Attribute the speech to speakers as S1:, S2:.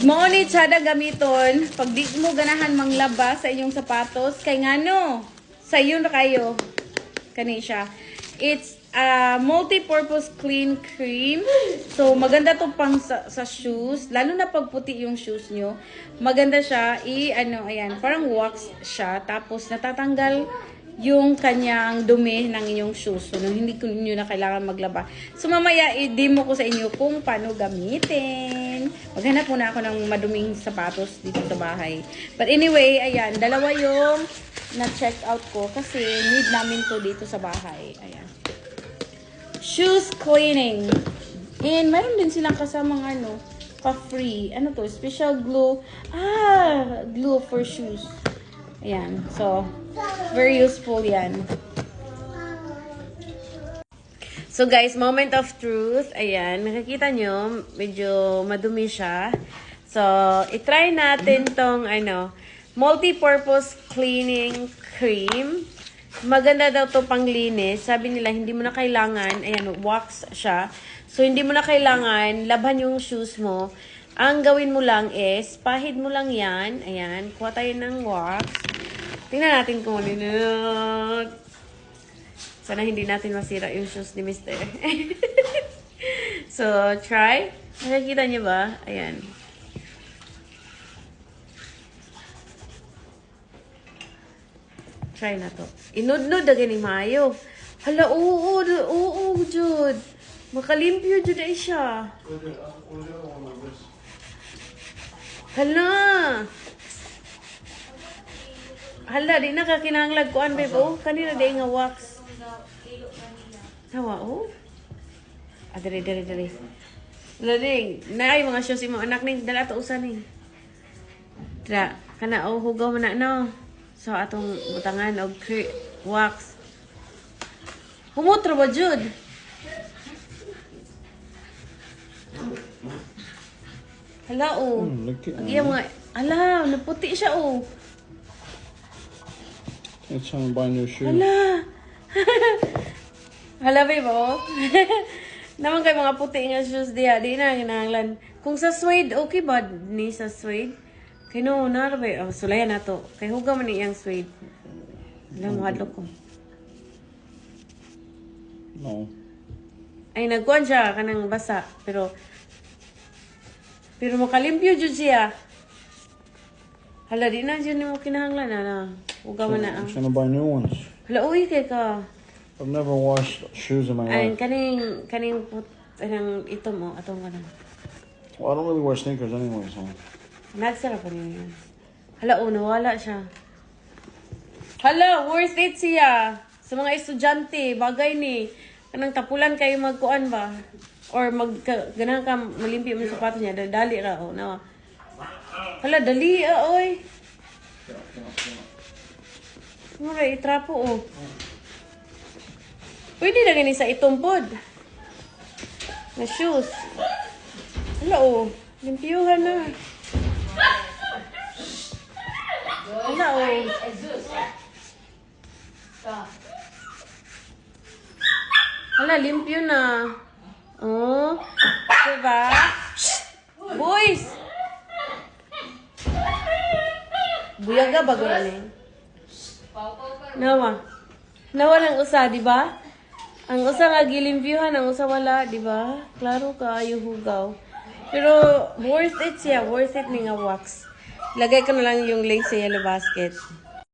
S1: Mao ni tsada gamiton pag di mo ganahan manglaba sa inyong sapatos kay ngano sayon ra kayo kani siya. It's a multi-purpose clean cream. So maganda to pang sa shoes, lalo na pag puti yung shoes nyo. Maganda siya ayan, parang wax siya tapos natatanggal yung kanyang dumi ng inyong shoes. So, hindi ko nyo na kailangan maglaba. So, mamaya, i-demo ko sa inyo kung paano gamitin. Maghanap muna ako ng maduming sapatos dito sa bahay. But anyway, ayan, dalawa yung na-check out ko kasi need namin to dito sa bahay. Ayan. Shoes cleaning. And meron din silang kasamang pa-free. Ano to? Special glue. Glue for shoes. Ayan. So, very useful yan. So guys, moment of truth. Ayan, nakikita nyo, medyo madumi siya. So, itry natin tong multi-purpose cleaning cream. Maganda daw to panglinis. Sabi nila, hindi mo na kailangan, ayan, wax siya. So, hindi mo na kailangan laban yung shoes mo. Ang gawin mo lang is, pahid mo lang yan. Ayan, kuha tayo ng wax. Tingnan natin kung ano. Sana hindi natin masira yung shoes ni Mr. So, try. Nakikita niyo ba? Ayan. Try na to. Inudnud na ganing mayo. Hala, oo, Jud. Makalimpyo, Jud, ay siya. Hala. Hala, di na kakinanglag kuan babe. Oh, kanina di nga wax. Sawa, oh. Dali. Dali, naay mga shoes mo anak ning dala to usan ning. Dra, kana hugaw man na no. So atong butangan og wax. Humotro ba jud? Hala, oh. Ang mga, hala, naputi siya, oh.
S2: It's trying to buy new shoes.
S1: Hala. Hala, babe, oh. Naman kay mga puti nga shoes diya. Di na, ginahanglan. Kung sa suede, okay ba ni sa suede? Kay no, nara ba? Oh, sulayan na to. Kay huga man iyang suede. Alam mo, hadlok ko.
S2: No.
S1: Ay, nagkuhan siya, kanang basa. Pero makalimpyo dyan siya. Hala, di na dyan mo kinahanglan na. Huwag man na.
S2: I'm trying to buy new ones.
S1: Hala, uy, kay ka.
S2: I've never washed shoes in my
S1: Ay,
S2: life.
S1: kaning ito mo, atong ka na.
S2: Well, I don't really wear sneakers anyway, so.
S1: Nagsarap pa niya yan. Hala, nawala siya. Hala, worth it siya. Sa mga estudyante, bagay ni. Kanang tapulan kayo magkuan ba? Or ganahan ka malimpyo mo sapatos niya, dali ra, oh, nawa. Hala, dali, oy. Mura, itrapo, oh. Pwede na gani sa itumpod. Na shoes. Hala, oh. Limpiyuhan na. Hala, oh. Hala, limpyo na. Oh. Diba? Boys! Buyaga ba gano'n? Nawa ng usa, di ba? Ang usa nga gilimpyuhan, ang usa wala, di ba? Klaro ka, ayo hugaw. Pero worth it siya, worth it ni nga wax. Lagay ko na lang yung link sa yellow basket.